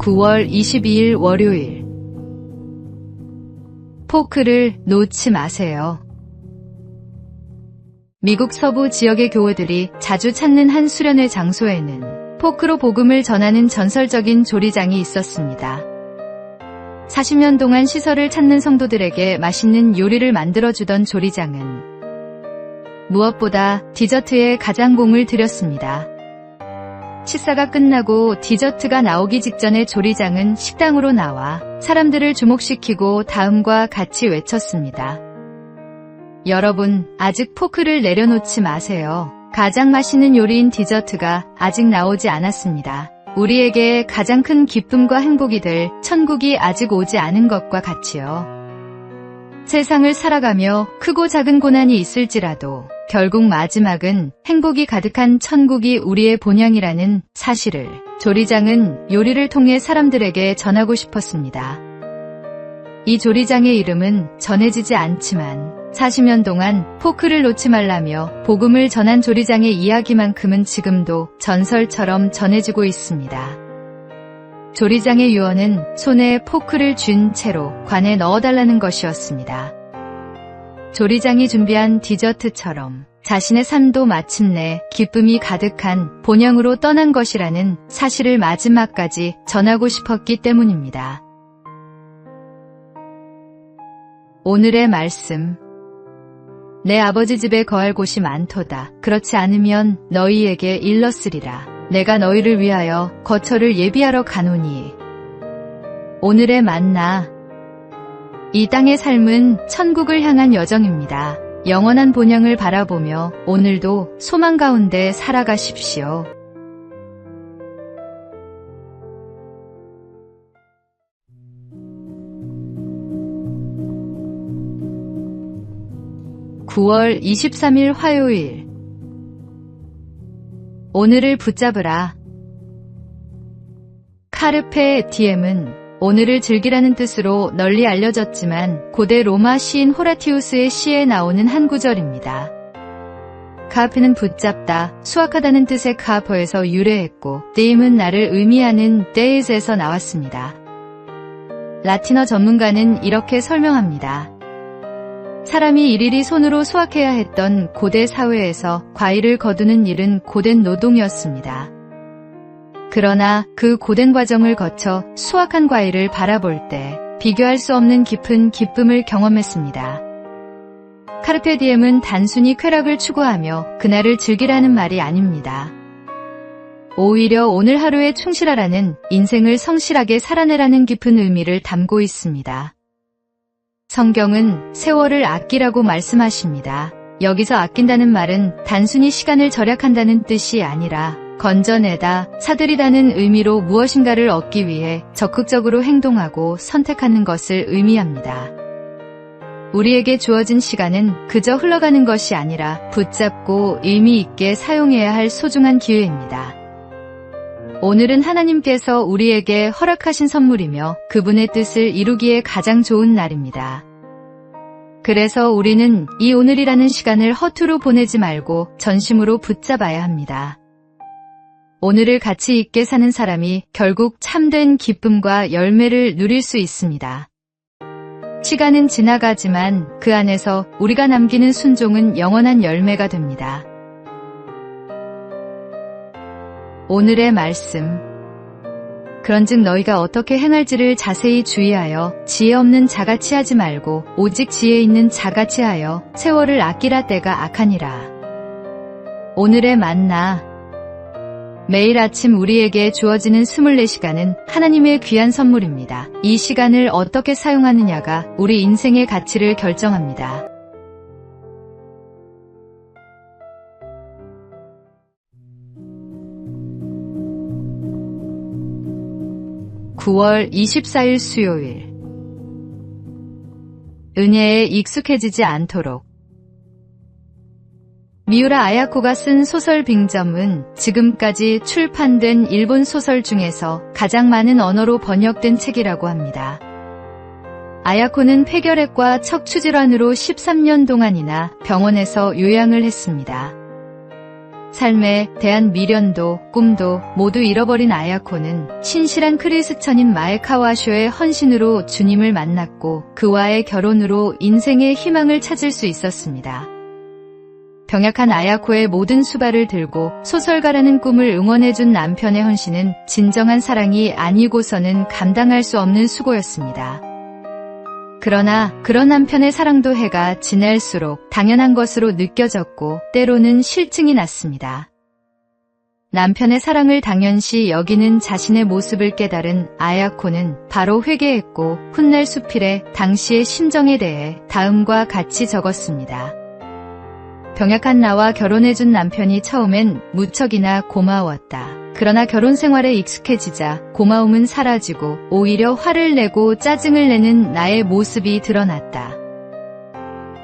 9월 22일 월요일. 포크를 놓지 마세요. 미국 서부 지역의 교우들이 자주 찾는 한 수련회 장소에는 포크로 복음을 전하는 전설적인 조리장이 있었습니다. 40년 동안 시설을 찾는 성도들에게 맛있는 요리를 만들어주던 조리장은 무엇보다 디저트에 가장 공을 들였습니다. 식사가 끝나고 디저트가 나오기 직전에 조리장은 식당으로 나와 사람들을 주목시키고 다음과 같이 외쳤습니다. 여러분, 아직 포크를 내려놓지 마세요. 가장 맛있는 요리인 디저트가 아직 나오지 않았습니다. 우리에게 가장 큰 기쁨과 행복이 될 천국이 아직 오지 않은 것과 같이요. 세상을 살아가며 크고 작은 고난이 있을지라도 결국 마지막은 행복이 가득한 천국이 우리의 본향이라는 사실을 조리장은 요리를 통해 사람들에게 전하고 싶었습니다. 이 조리장의 이름은 전해지지 않지만 40년 동안 포크를 놓지 말라며 복음을 전한 조리장의 이야기만큼은 지금도 전설처럼 전해지고 있습니다. 조리장의 유언은 손에 포크를 쥔 채로 관에 넣어달라는 것이었습니다. 조리장이 준비한 디저트처럼 자신의 삶도 마침내 기쁨이 가득한 본향으로 떠난 것이라는 사실을 마지막까지 전하고 싶었기 때문입니다. 오늘의 말씀. 내 아버지 집에 거할 곳이 많도다. 그렇지 않으면 너희에게 일렀으리라. 내가 너희를 위하여 거처를 예비하러 가노니. 오늘의 만나. 이 땅의 삶은 천국을 향한 여정입니다. 영원한 본향을 바라보며 오늘도 소망 가운데 살아가십시오. (9월 23일) 화요일. 오늘을 붙잡으라. 카르페 디엠은 오늘을 즐기라는 뜻으로 널리 알려졌지만 고대 로마 시인 호라티우스의 시에 나오는 한 구절입니다. 카르페는 붙잡다, 수확하다는 뜻의 카르페에서 유래했고 디엠은 나를 의미하는 데이즈에서 나왔습니다. 라틴어 전문가는 이렇게 설명합니다. 사람이 일일이 손으로 수확해야 했던 고대 사회에서 과일을 거두는 일은 고된 노동이었습니다. 그러나 그 고된 과정을 거쳐 수확한 과일을 바라볼 때 비교할 수 없는 깊은 기쁨을 경험했습니다. 카르페 디엠은 단순히 쾌락을 추구하며 그날을 즐기라는 말이 아닙니다. 오히려 오늘 하루에 충실하라는, 인생을 성실하게 살아내라는 깊은 의미를 담고 있습니다. 성경은 세월을 아끼라고 말씀하십니다. 여기서 아낀다는 말은 단순히 시간을 절약한다는 뜻이 아니라 건져내다, 사들이라는 의미로 무엇인가를 얻기 위해 적극적으로 행동하고 선택하는 것을 의미합니다. 우리에게 주어진 시간은 그저 흘러가는 것이 아니라 붙잡고 의미 있게 사용해야 할 소중한 기회입니다. 오늘은 하나님께서 우리에게 허락하신 선물이며 그분의 뜻을 이루기에 가장 좋은 날입니다. 그래서 우리는 이 오늘이라는 시간을 허투루 보내지 말고 전심으로 붙잡아야 합니다. 오늘을 가치 있게 사는 사람이 결국 참된 기쁨과 열매를 누릴 수 있습니다. 시간은 지나가지만 그 안에서 우리가 남기는 순종은 영원한 열매가 됩니다. 오늘의 말씀. 그런즉 너희가 어떻게 행할지를 자세히 주의하여 지혜 없는 자같이 하지 말고 오직 지혜 있는 자같이 하여 세월을 아끼라. 때가 악하니라. 오늘의 만나. 매일 아침 우리에게 주어지는 24시간은 하나님의 귀한 선물입니다. 이 시간을 어떻게 사용하느냐가 우리 인생의 가치를 결정합니다. (9월 24일) 수요일. 은혜에 익숙해지지 않도록. 미우라 아야코가 쓴 소설 빙점은 지금까지 출판된 일본 소설 중에서 가장 많은 언어로 번역된 책이라고 합니다. 아야코는 폐결핵과 척추질환으로 13년 동안이나 병원에서 요양을 했습니다. 삶에 대한 미련도 꿈도 모두 잃어버린 아야코는 신실한 크리스천인 마에카와쇼의 헌신으로 주님을 만났고 그와의 결혼으로 인생의 희망을 찾을 수 있었습니다. 병약한 아야코의 모든 수발을 들고 소설가라는 꿈을 응원해준 남편의 헌신은 진정한 사랑이 아니고서는 감당할 수 없는 수고였습니다. 그러나 그런 남편의 사랑도 해가 지날수록 당연한 것으로 느껴졌고 때로는 실증이 났습니다. 남편의 사랑을 당연시 여기는 자신의 모습을 깨달은 아야코는 바로 회개했고 훗날 수필에 당시의 심정에 대해 다음과 같이 적었습니다. 병약한 나와 결혼해준 남편이 처음엔 무척이나 고마웠다. 그러나 결혼 생활에 익숙해지자 고마움은 사라지고 오히려 화를 내고 짜증을 내는 나의 모습이 드러났다.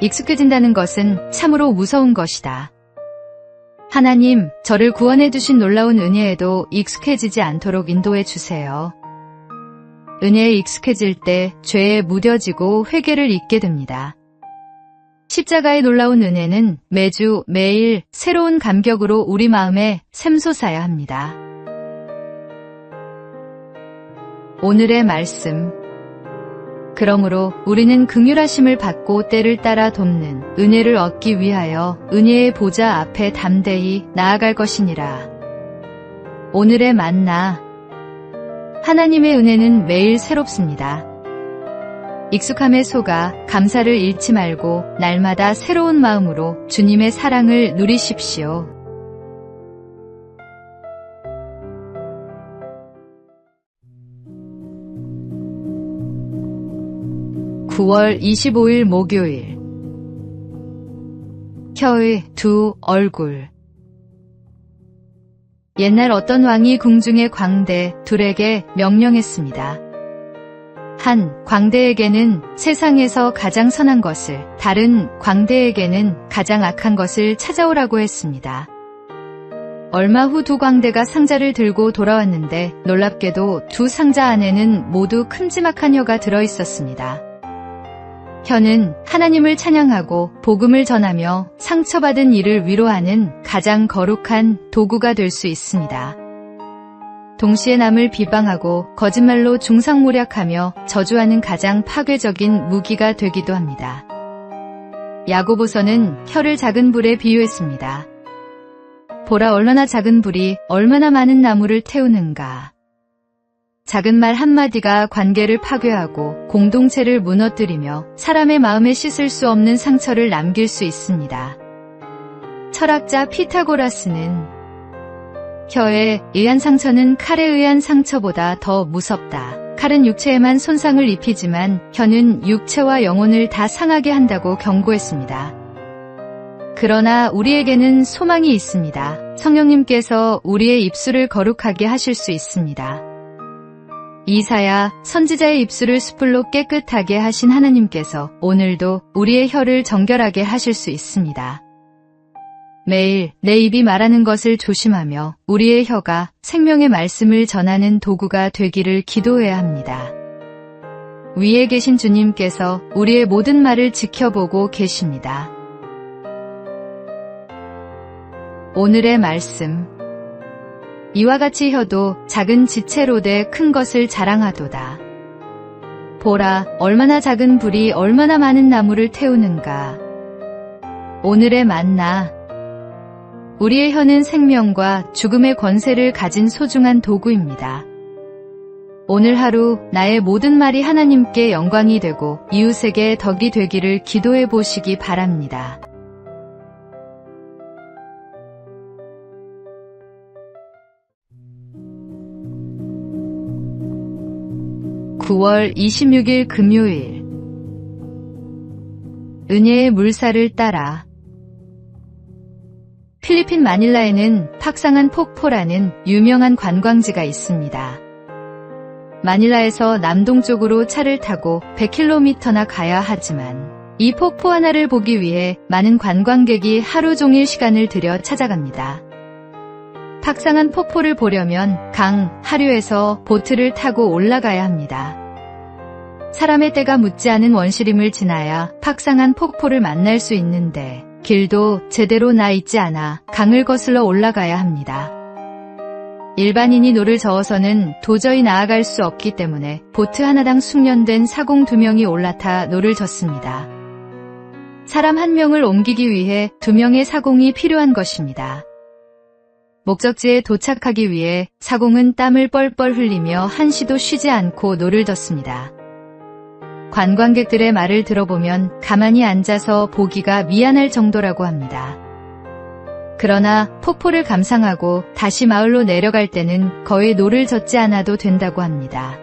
익숙해진다는 것은 참으로 무서운 것이다. 하나님, 저를 구원해 주신 놀라운 은혜에도 익숙해지지 않도록 인도해 주세요. 은혜에 익숙해질 때 죄에 무뎌지고 회개를 잊게 됩니다. 십자가의 놀라운 은혜는 매주 매일 새로운 감격으로 우리 마음에 샘솟아야 합니다. 오늘의 말씀. 그러므로 우리는 긍휼하심을 받고 때를 따라 돕는 은혜를 얻기 위하여 은혜의 보좌 앞에 담대히 나아갈 것이니라. 오늘의 만나. 하나님의 은혜는 매일 새롭습니다. 익숙함에 속아 감사를 잃지 말고 날마다 새로운 마음으로 주님의 사랑을 누리십시오. (9월 25일) 목요일. 혀의 두 얼굴. 옛날 어떤 왕이 궁중의 광대 둘에게 명령했습니다. 한 광대에게는 세상에서 가장 선한 것을, 다른 광대에게는 가장 악한 것을 찾아오라고 했습니다. 얼마 후 두 광대가 상자를 들고 돌아왔는데 놀랍게도 두 상자 안에는 모두 큼지막한 혀가 들어있었습니다. 혀는 하나님을 찬양하고 복음을 전하며 상처받은 이를 위로하는 가장 거룩한 도구가 될 수 있습니다. 동시에 남을 비방하고 거짓말로 중상모략하며 저주하는 가장 파괴적인 무기가 되기도 합니다. 야고보서는 혀를 작은 불에 비유했습니다. 보라, 얼마나 작은 불이 얼마나 많은 나무를 태우는가. 작은 말 한마디가 관계를 파괴하고 공동체를 무너뜨리며 사람의 마음에 씻을 수 없는 상처를 남길 수 있습니다. 철학자 피타고라스는 혀에 의한 상처는 칼에 의한 상처보다 더 무섭다. 칼은 육체에만 손상을 입히지만 혀는 육체와 영혼을 다 상하게 한다고 경고했습니다. 그러나 우리에게는 소망이 있습니다. 성령님께서 우리의 입술을 거룩하게 하실 수 있습니다. 이사야 선지자의 입술을 숯불로 깨끗하게 하신 하나님께서 오늘도 우리의 혀를 정결하게 하실 수 있습니다. 매일 내 입이 말하는 것을 조심하며 우리의 혀가 생명의 말씀을 전하는 도구가 되기를 기도해야 합니다. 위에 계신 주님께서 우리의 모든 말을 지켜보고 계십니다. 오늘의 말씀. 이와 같이 혀도 작은 지체로 돼 큰 것을 자랑하도다. 보라, 얼마나 작은 불이 얼마나 많은 나무를 태우는가. 오늘의 만나. 우리의 혀는 생명과 죽음의 권세를 가진 소중한 도구입니다. 오늘 하루 나의 모든 말이 하나님께 영광이 되고 이웃에게 덕이 되기를 기도해 보시기 바랍니다. (9월 26일) 금요일. 은혜의 물살을 따라. 필리핀 마닐라에는 팍상한 폭포라는 유명한 관광지가 있습니다. 마닐라에서 남동쪽으로 차를 타고 100km나 가야 하지만 이 폭포 하나를 보기 위해 많은 관광객이 하루 종일 시간을 들여 찾아갑니다. 팍상한 폭포를 보려면 강 하류에서 보트를 타고 올라가야 합니다. 사람의 때가 묻지 않은 원시림을 지나야 팍상한 폭포를 만날 수 있는데 길도 제대로 나 있지 않아 강을 거슬러 올라가야 합니다. 일반인이 노를 저어서는 도저히 나아갈 수 없기 때문에 보트 하나당 숙련된 사공 2명이 올라타 노를 젓습니다. 사람 1명을 옮기기 위해 2명의 사공이 필요한 것입니다. 목적지에 도착하기 위해 사공은 땀을 뻘뻘 흘리며 한시도 쉬지 않고 노를 젓습니다. 관광객들의 말을 들어보면 가만히 앉아서 보기가 미안할 정도라고 합니다. 그러나 폭포를 감상하고 다시 마을로 내려갈 때는 거의 노를 젓지 않아도 된다고 합니다.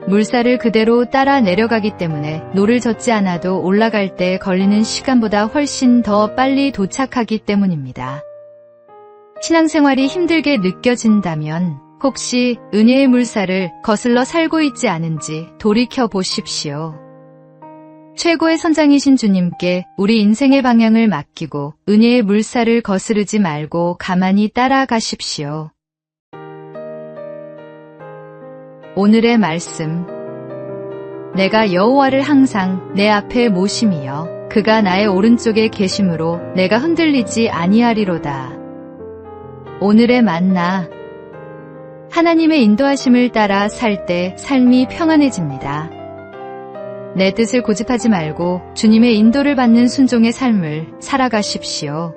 물살을 그대로 따라 내려가기 때문에 노를 젓지 않아도 올라갈 때 걸리는 시간보다 훨씬 더 빨리 도착하기 때문입니다. 신앙생활이 힘들게 느껴진다면 혹시 은혜의 물살을 거슬러 살고 있지 않은지 돌이켜 보십시오. 최고의 선장이신 주님께 우리 인생의 방향을 맡기고 은혜의 물살을 거스르지 말고 가만히 따라가십시오. 오늘의 말씀. 내가 여호와를 항상 내 앞에 모심이여 그가 나의 오른쪽에 계심으로 내가 흔들리지 아니하리로다. 오늘의 만나. 하나님의 인도하심을 따라 살 때 삶이 평안해집니다. 내 뜻을 고집하지 말고 주님의 인도를 받는 순종의 삶을 살아가십시오.